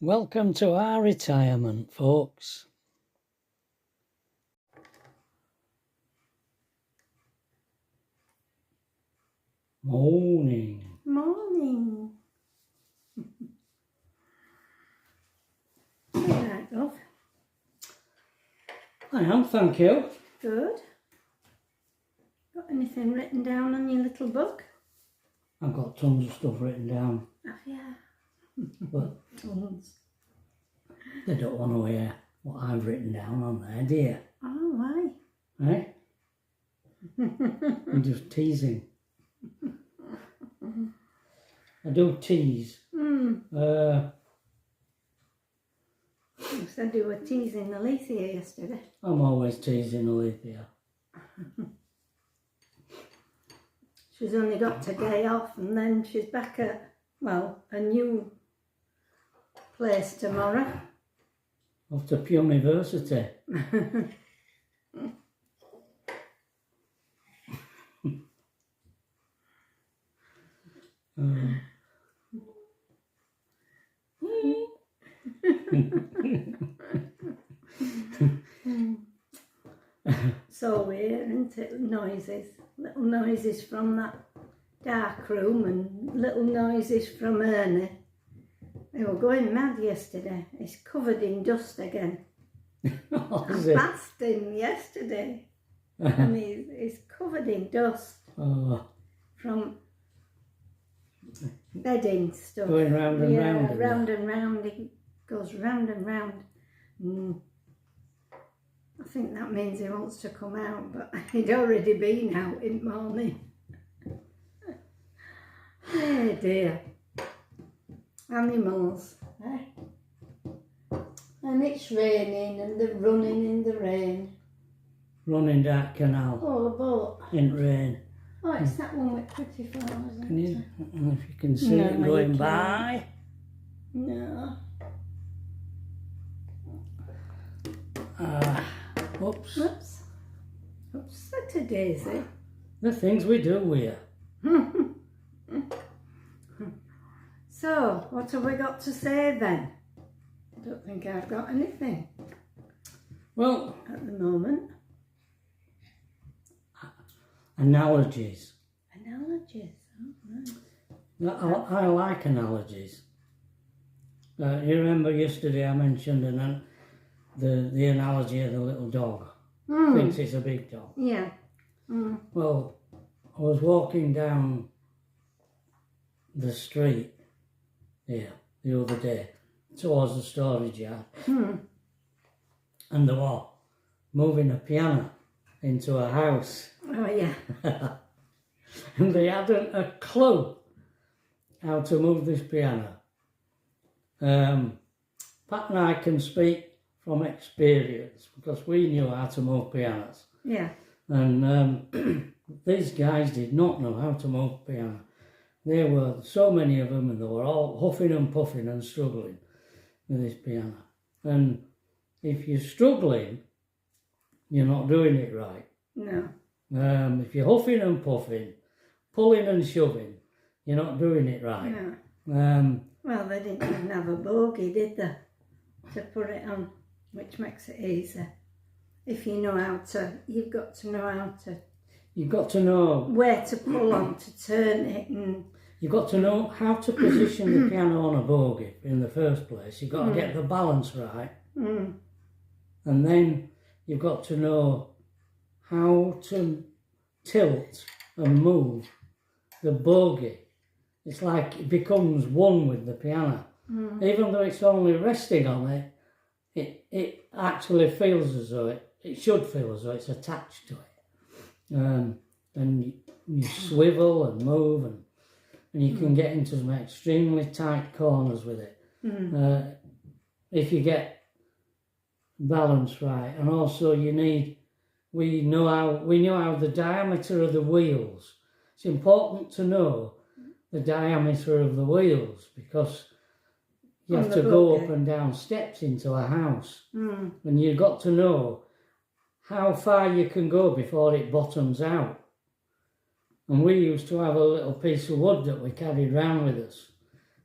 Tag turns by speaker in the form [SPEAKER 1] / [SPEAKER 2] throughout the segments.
[SPEAKER 1] Welcome to our retirement, folks. Morning.
[SPEAKER 2] Morning. All right, love.
[SPEAKER 1] I am, thank you.
[SPEAKER 2] Good. Got anything written down on your little book?
[SPEAKER 1] I've got tons of stuff written down,
[SPEAKER 2] Oh, yeah.
[SPEAKER 1] but
[SPEAKER 2] Tons.
[SPEAKER 1] they don't want to hear what I've written down on there, do you?
[SPEAKER 2] Oh, why?
[SPEAKER 1] Eh? I'm just teasing. I do tease.
[SPEAKER 2] You said you were teasing Alethea yesterday.
[SPEAKER 1] I'm always teasing Alethea.
[SPEAKER 2] She's only got today off and then she's back at, well, a new place tomorrow.
[SPEAKER 1] Off to University.
[SPEAKER 2] So weird, isn't it? Noises. Little noises from that dark room and little noises from Ernie. They were going mad yesterday. He's covered in dust again.
[SPEAKER 1] Oh,
[SPEAKER 2] I
[SPEAKER 1] is it?
[SPEAKER 2] passed him yesterday and he's covered in dust
[SPEAKER 1] Oh,
[SPEAKER 2] from bedding stuff.
[SPEAKER 1] going round and round.
[SPEAKER 2] Yeah, round and round. He goes round and round. I think that means he wants to come out, but he'd already been out in the morning. Oh dear. Animals, eh? And it's raining and they're running in the rain.
[SPEAKER 1] Running that canal
[SPEAKER 2] Oh, a boat.
[SPEAKER 1] in rain.
[SPEAKER 2] Oh, it's that one with pretty flowers, isn't
[SPEAKER 1] Can you,
[SPEAKER 2] it?
[SPEAKER 1] I don't know if you can see
[SPEAKER 2] No,
[SPEAKER 1] it
[SPEAKER 2] you
[SPEAKER 1] going
[SPEAKER 2] can't.
[SPEAKER 1] by.
[SPEAKER 2] No.
[SPEAKER 1] Whoops.
[SPEAKER 2] Oops. Oops, that's a daisy.
[SPEAKER 1] The things we do here.
[SPEAKER 2] So, what have we got to say then? I don't think I've got anything
[SPEAKER 1] Well,
[SPEAKER 2] at the moment.
[SPEAKER 1] analogies.
[SPEAKER 2] Analogies. Oh, right.
[SPEAKER 1] I like analogies. You remember yesterday I mentioned the analogy of the little dog. Thinks it's a big dog.
[SPEAKER 2] Yeah.
[SPEAKER 1] Well, I was walking down the street here the other day towards the storage yard, and they were moving a piano into a house.
[SPEAKER 2] Oh, yeah.
[SPEAKER 1] And they hadn't a clue how to move this piano. Pat and I can speak from experience because we knew how to move pianos.
[SPEAKER 2] Yeah.
[SPEAKER 1] And these guys did not know how to move piano. There were so many of them and they were all huffing and puffing and struggling with this piano. And if you're struggling, you're not doing it right.
[SPEAKER 2] No.
[SPEAKER 1] If you're huffing and puffing, pulling and shoving, you're not doing it right.
[SPEAKER 2] No. Well, they didn't even have a bogey, did they? To put it on, which makes it easy. If you know how to, you've got to know how to.
[SPEAKER 1] You've got to know
[SPEAKER 2] Where to pull on to turn it and.
[SPEAKER 1] You've got to know how to position the piano on a bogey in the first place. You've got to get the balance right. And then you've got to know how to tilt and move the bogey. It's like it becomes one with the piano. Even though it's only resting on it, it actually feels as though it should feel as though it's attached to it. And you swivel and move and you can get into some extremely tight corners with it. If you get balance right. And also we know how the diameter of the wheels. It's important to know the diameter of the wheels because you have to go up and down steps into a house. And you've got to know how far you can go before it bottoms out. And we used to have a little piece of wood that we carried round with us.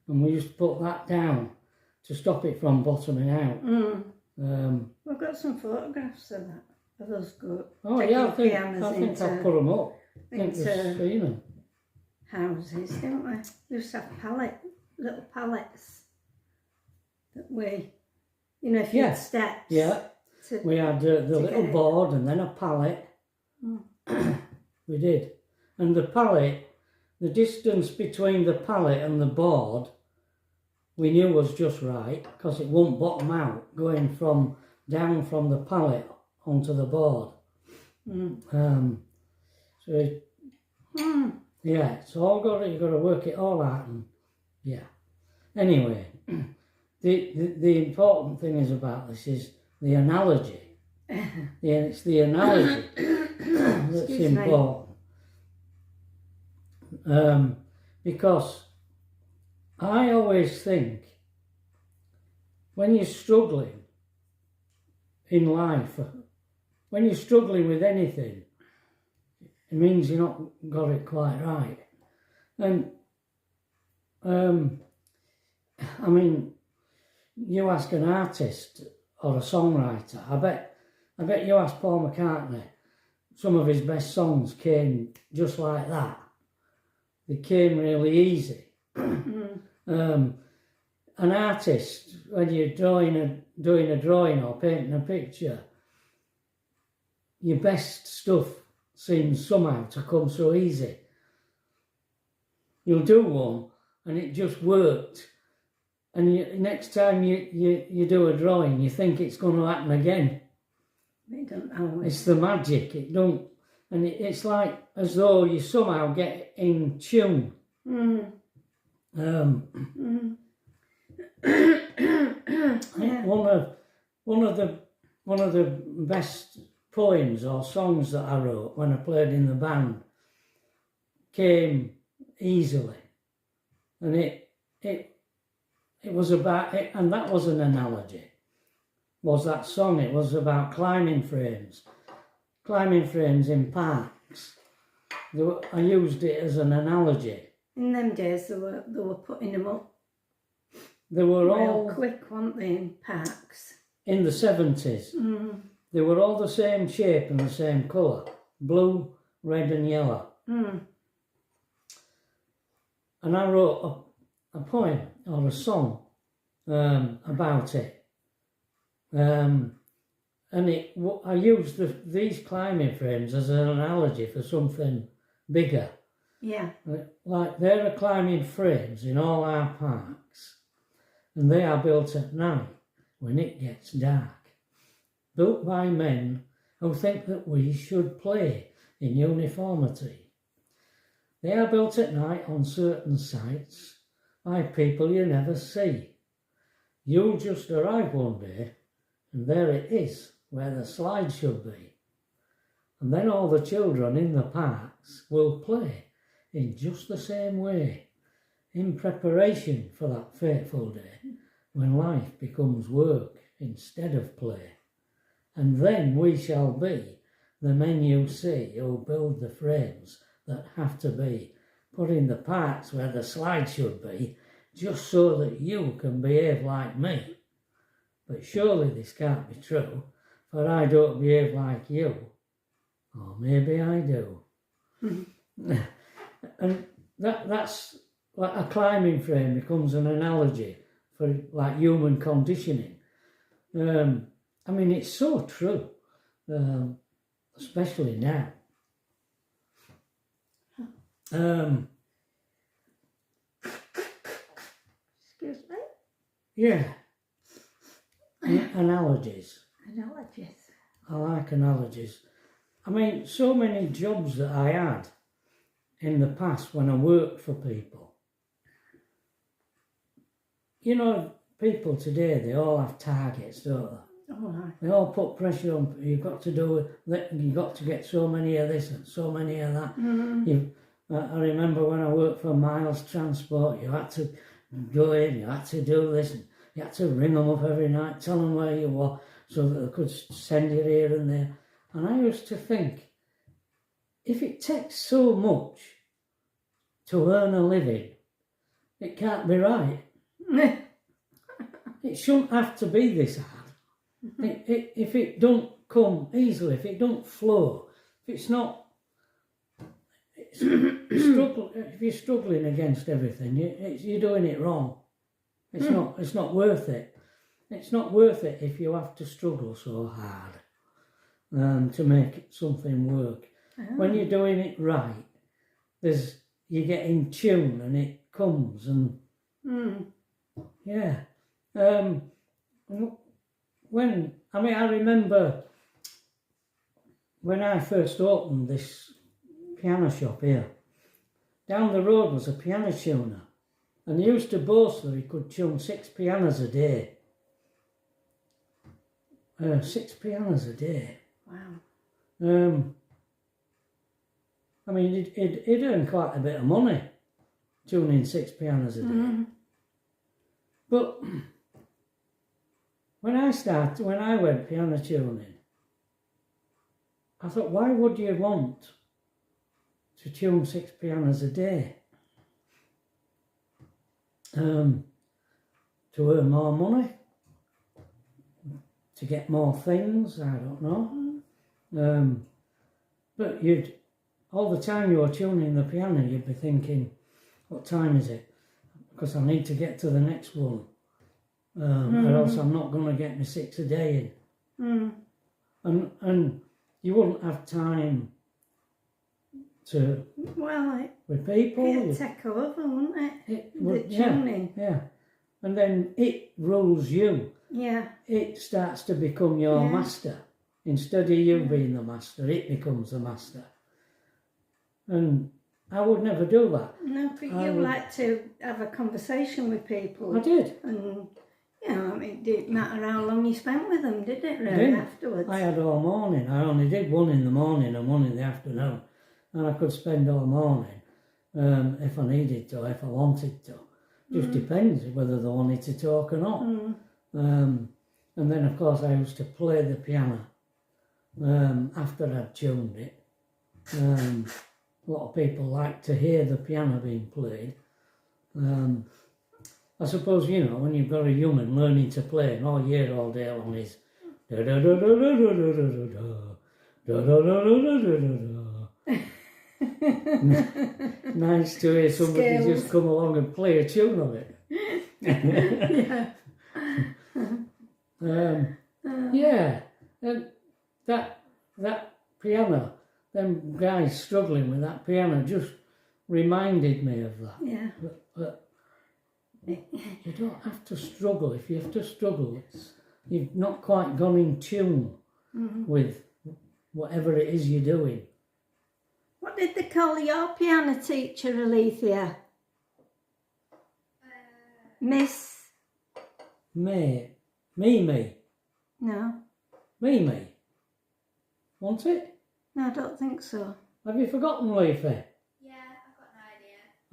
[SPEAKER 1] And we used to put that down to stop it from bottoming out.
[SPEAKER 2] We've got some photographs of that, of us go.
[SPEAKER 1] Oh yeah, I think I've put them up. I think we've seen them.
[SPEAKER 2] Houses, didn't we? We used to have little pallets that we, you know, if you had steps.
[SPEAKER 1] Yeah, we had the little board and then a pallet. We did. And the pallet, the distance between the pallet and the board, we knew was just right, because it won't bottom out going down from the pallet onto the board. Yeah, it's all you've got to work it all out, and yeah. Anyway, the important thing is about this is the analogy. It's the analogy that's important. Because I always think when you're struggling in life, when you're struggling with anything, it means you've not got it quite right. And I mean, you ask an artist or a songwriter, I bet you ask Paul McCartney, some of his best songs came just like that. They came really easy. An artist, when you're doing a drawing or painting a picture, your best stuff seems somehow to come so easy. You'll do one and it just worked, and next time you do a drawing, you think it's going to happen again.
[SPEAKER 2] It don't always.
[SPEAKER 1] It's the magic. It don't, and it's like as though you somehow get in tune. One of the best poems or songs that I wrote when I played in the band came easily, and it was about it, and that was an analogy. Was that song? It was about climbing frames in parks. I used it as an analogy.
[SPEAKER 2] In them days, they were putting them up.
[SPEAKER 1] They were
[SPEAKER 2] all quick, weren't they, in parks?
[SPEAKER 1] In the 70s. They were all the same shape and the same colour. Blue, red and yellow. And I wrote a poem or a song about it. And I used these climbing frames as an analogy for something bigger.
[SPEAKER 2] Yeah.
[SPEAKER 1] Like there are climbing frames in all our parks, and they are built at night when it gets dark. Built by men who think that we should play in uniformity. They are built at night on certain sites by people you never see. You'll just arrive one day and there it is where the slide should be. And then all the children in the parks will play in just the same way, in preparation for that fateful day when life becomes work instead of play. And then we shall be the men you see who build the frames that have to be put in the parks where the slide should be, just so that you can behave like me. But surely this can't be true, for I don't behave like you. Or maybe I do. And that's like a climbing frame becomes an analogy for like human conditioning. I mean, it's so true, especially now.
[SPEAKER 2] Excuse me?
[SPEAKER 1] Yeah. Analogies.
[SPEAKER 2] Analogies.
[SPEAKER 1] I like analogies. I mean, so many jobs that I had in the past when I worked for people. You know, people today, they all have targets, don't they?
[SPEAKER 2] Oh, right.
[SPEAKER 1] They all put pressure on. You've got to do it. You've got to get so many of this and so many of that. I remember when I worked for Miles Transport, you had to go in, you had to do this, and you had to ring them up every night, tell them where you were, so that they could send you here and there. And I used to think, if it takes so much to earn a living, it can't be right. it shouldn't have to be this hard. If it don't come easily, if it don't flow, if it's not, if you're struggling against everything, you're doing it wrong. It's not worth it. It's not worth it if you have to struggle so hard to make something work. When you're doing it right, you get in tune and it comes and yeah. I remember when I first opened this piano shop here, down the road was a piano tuner, and he used to boast that he could tune 6 pianos a day. 6 pianos a day.
[SPEAKER 2] Wow.
[SPEAKER 1] I mean, he'd earn quite a bit of money tuning 6 pianos a day. But when I went piano tuning, I thought, why would you want to tune 6 pianos a day? To earn more money? To get more things? I don't know. But all the time you were tuning the piano, you'd be thinking, what time is it? Because I need to get to the next one. Or else I'm not going to get my 6 a day in. And you wouldn't have time to with people.
[SPEAKER 2] It'd take over, wouldn't it? The tuning.
[SPEAKER 1] Yeah. And then it rules you.
[SPEAKER 2] Yeah.
[SPEAKER 1] It starts to become your master. Instead of you being the master, it becomes the master. And I would never do that.
[SPEAKER 2] No, but you like to have a conversation with people.
[SPEAKER 1] I did.
[SPEAKER 2] And, it didn't matter how long you spent with them, did it, really, afterwards?
[SPEAKER 1] I had all morning. I only did one in the morning and one in the afternoon. And I could spend all morning if I needed to, if I wanted to. Just depends whether they wanted to talk or not. And then, of course, I used to play the piano after I'd tuned it. A lot of people like to hear the piano being played. I suppose, when you've got a human learning to play and all year, all day long is da da da da da da da da da da da da da da. Nice to hear somebody just come along and play a tune of it. And that piano, them guys struggling with that piano just reminded me of that.
[SPEAKER 2] Yeah.
[SPEAKER 1] But you don't have to struggle. If you have to struggle, you've not quite gone in tune with whatever it is you're doing.
[SPEAKER 2] What did they call your piano teacher, Alethea? Miss?
[SPEAKER 1] Mimi.
[SPEAKER 2] No.
[SPEAKER 1] Mimi. Wasn't it?
[SPEAKER 2] No, I don't think so.
[SPEAKER 1] Have you forgotten, Leafy?
[SPEAKER 3] Yeah, I've got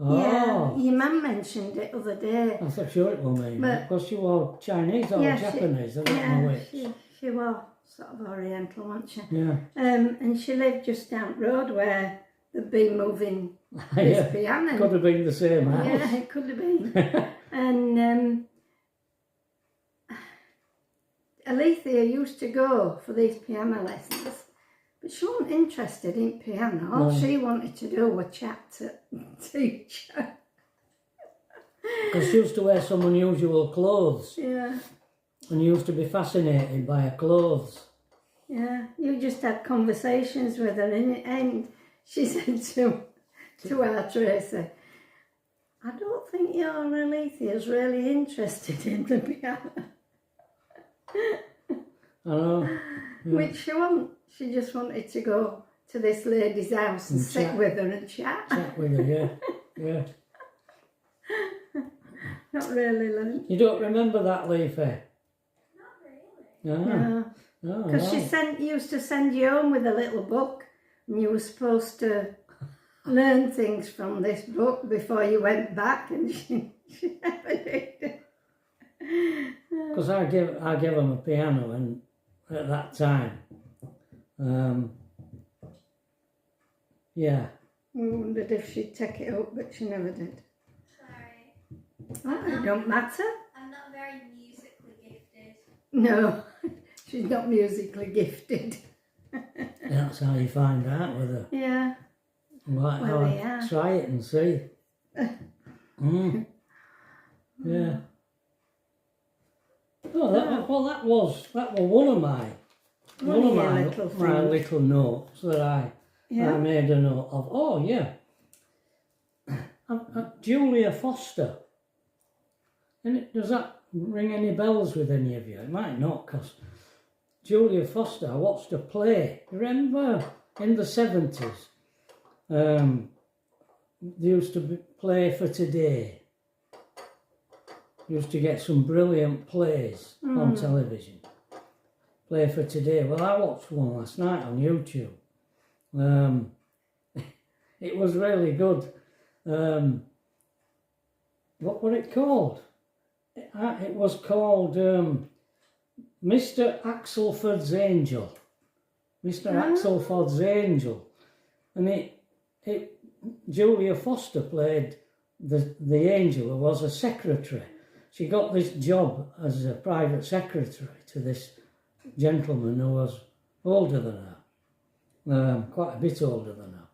[SPEAKER 3] no idea.
[SPEAKER 1] Oh.
[SPEAKER 2] Yeah, your mum mentioned it the other day.
[SPEAKER 1] I thought sure it was Mimi. Because she was Chinese or Japanese, I don't know which.
[SPEAKER 2] She was sort of Oriental, wasn't she?
[SPEAKER 1] Yeah.
[SPEAKER 2] And she lived just down the road where they'd been moving this piano.
[SPEAKER 1] Could have been the same house.
[SPEAKER 2] Yeah, it could have been. And Alethea used to go for these piano lessons, but she wasn't interested in piano. All she wanted to do was chat to teacher.
[SPEAKER 1] Because she used to wear some unusual clothes.
[SPEAKER 2] Yeah.
[SPEAKER 1] And you used to be fascinated by her clothes.
[SPEAKER 2] Yeah, you just had conversations with her, and she said to our Tracy, I don't think your Alethea's really interested in the piano.
[SPEAKER 1] I know. Yeah.
[SPEAKER 2] Which she wasn't. She just wanted to go to this lady's house and sit with her and chat.
[SPEAKER 1] Chat with her, yeah.
[SPEAKER 2] Not really, Lynn.
[SPEAKER 1] You don't remember that, Leafy?
[SPEAKER 3] Not really.
[SPEAKER 2] No. Because she used to send you home with a little book, and you were supposed to learn things from this book before you went back, and she never did.
[SPEAKER 1] Because I gave them a piano, and at that time, yeah.
[SPEAKER 2] We wondered if she'd take it up, but she never did.
[SPEAKER 3] Sorry.
[SPEAKER 2] Oh, it don't matter.
[SPEAKER 3] I'm not very musically
[SPEAKER 2] No, she's not musically gifted.
[SPEAKER 1] That's how you find out with her.
[SPEAKER 2] Yeah.
[SPEAKER 1] Like,
[SPEAKER 2] Well, yeah.
[SPEAKER 1] try it and see. Yeah. Oh, that was one of my little notes that I made a note of. Oh yeah, Julia Foster. And does that ring any bells with any of you? It might not, because Julia Foster, I watched her play. Remember in the 70s, they used to play for Today. Used to get some brilliant plays on television. Play for Today. Well, I watched one last night on YouTube. It was really good. What were it called? It was called Mr. Axelford's Angel. Mr. Axelford's Angel. And Julia Foster played the angel who was a secretary. She got this job as a private secretary to this gentleman who was older than her, quite a bit older than her.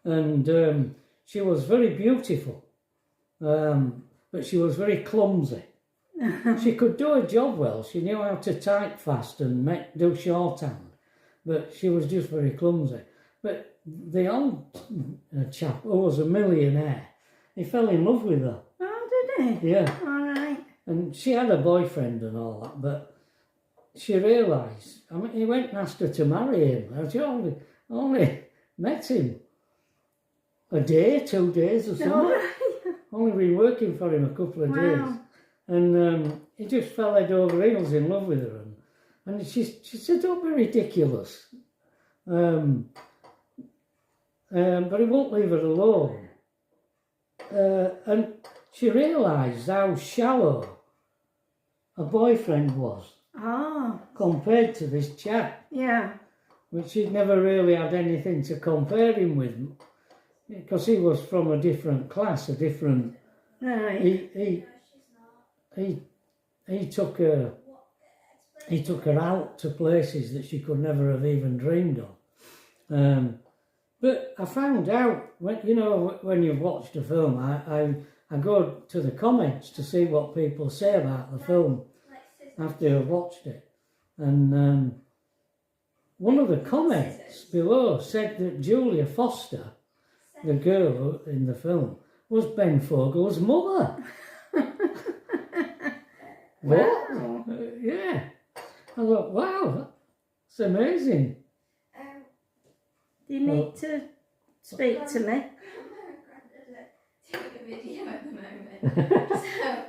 [SPEAKER 1] And she was very beautiful, but she was very clumsy. She could do her job well. She knew how to type fast and do shorthand, but she was just very clumsy. But the old chap who was a millionaire, he fell in love with her.
[SPEAKER 2] Oh, did he?
[SPEAKER 1] Yeah.
[SPEAKER 2] All right.
[SPEAKER 1] And she had a boyfriend and all that, but she realised, I mean, he went and asked her to marry him. She only met him a day, 2 days or something.
[SPEAKER 2] Right.
[SPEAKER 1] Only been working for him a couple of days. And he just fell head over heels in love with her. And she said, don't be ridiculous. But he won't leave her alone. And she realised how shallow her boyfriend was compared to this chap.
[SPEAKER 2] Yeah.
[SPEAKER 1] Which she'd never really had anything to compare him with, because he was from a different class, a different...
[SPEAKER 2] Right.
[SPEAKER 1] He took her out to places that she could never have even dreamed of. But I found out, when you've watched a film, I go to the comments to see what people say about the film after I've watched it. And one of the comments below said that Julia Foster, the girl in the film, was Ben Fogle's mother.
[SPEAKER 2] Wow.
[SPEAKER 1] Yeah. I thought, wow, that's amazing.
[SPEAKER 2] Do you need to speak to me?
[SPEAKER 3] Doing a video at the moment.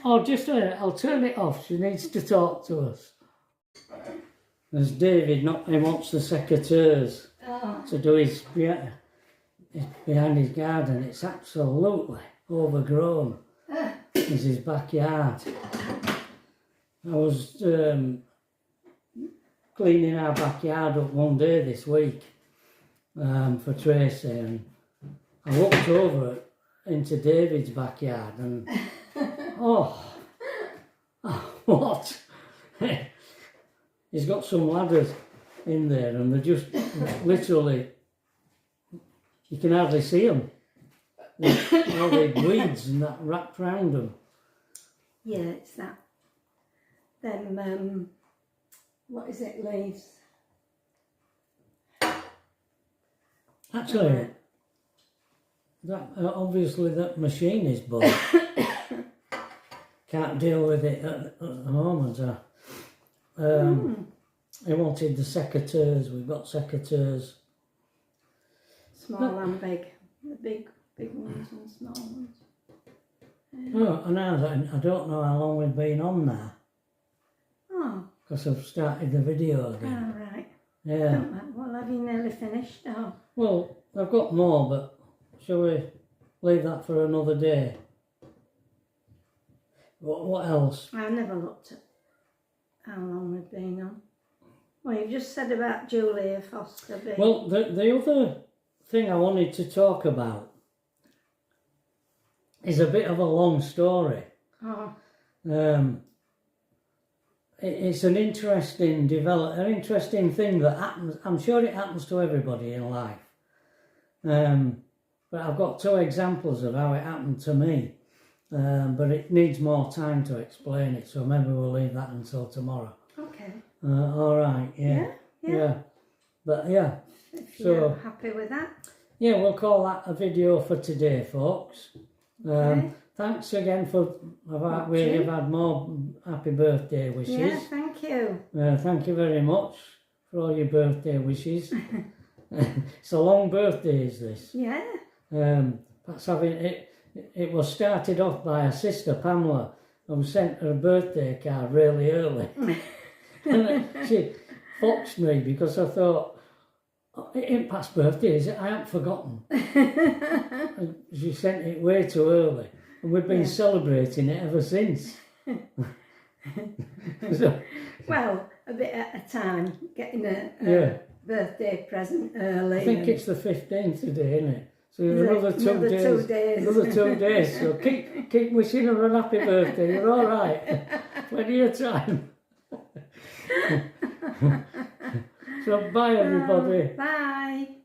[SPEAKER 1] Oh, just a minute, I'll turn it off. She needs to talk to us. There's David, he wants the secateurs to do his behind his garden. It's absolutely overgrown. It's his backyard. I was cleaning our backyard up one day this week for Tracy, and I looked over into David's backyard and what? He's got some ladders in there and they're just literally, you can hardly see them. All the weeds and that wrapped round them.
[SPEAKER 2] Yeah, it's that. Them, what is it, leaves?
[SPEAKER 1] Actually, that obviously that machine is bought. Can't deal with it at the moment. He wanted the secateurs. We've got secateurs.
[SPEAKER 2] Small and big. The big ones and small ones.
[SPEAKER 1] Oh, and I don't know how long we've been on now.
[SPEAKER 2] Oh.
[SPEAKER 1] Because I've started the video again.
[SPEAKER 2] Oh, right.
[SPEAKER 1] Yeah.
[SPEAKER 2] Well, have you nearly finished? Oh.
[SPEAKER 1] Well, I've got more, but shall we leave that for another day? What else?
[SPEAKER 2] I never looked at how long we've been on. Well, you've just said about Julia Foster being...
[SPEAKER 1] Well, the other thing I wanted to talk about is a bit of a long story.
[SPEAKER 2] Oh.
[SPEAKER 1] it's an interesting an interesting thing that happens. I'm sure it happens to everybody in life. But I've got 2 examples of how it happened to me. But it needs more time to explain it, so maybe we'll leave that until tomorrow.
[SPEAKER 2] Okay.
[SPEAKER 1] All right, yeah. But yeah,
[SPEAKER 2] If
[SPEAKER 1] so
[SPEAKER 2] you're happy with that.
[SPEAKER 1] yeah, we'll call that a video for today, folks.
[SPEAKER 2] Okay.
[SPEAKER 1] Thanks again for we've had more happy birthday wishes.
[SPEAKER 2] Yeah, thank you.
[SPEAKER 1] Thank you very much for all your birthday wishes. It's a long birthday, is this?
[SPEAKER 2] Yeah.
[SPEAKER 1] Perhaps having it was started off by a sister, Pamela, who sent her a birthday card really early. And she foxed me because I thought, oh, it ain't past birthday, is it? I haven't forgotten. And she sent it way too early. And we've been celebrating it ever since. So,
[SPEAKER 2] well, a bit at a time, getting a birthday present early.
[SPEAKER 1] I think it's the 15th today, isn't it? So another 2 days.
[SPEAKER 2] 2 days.
[SPEAKER 1] Another 2 days. So keep wishing her a happy birthday. You're all right. Plenty of time. So bye, everybody.
[SPEAKER 2] Bye.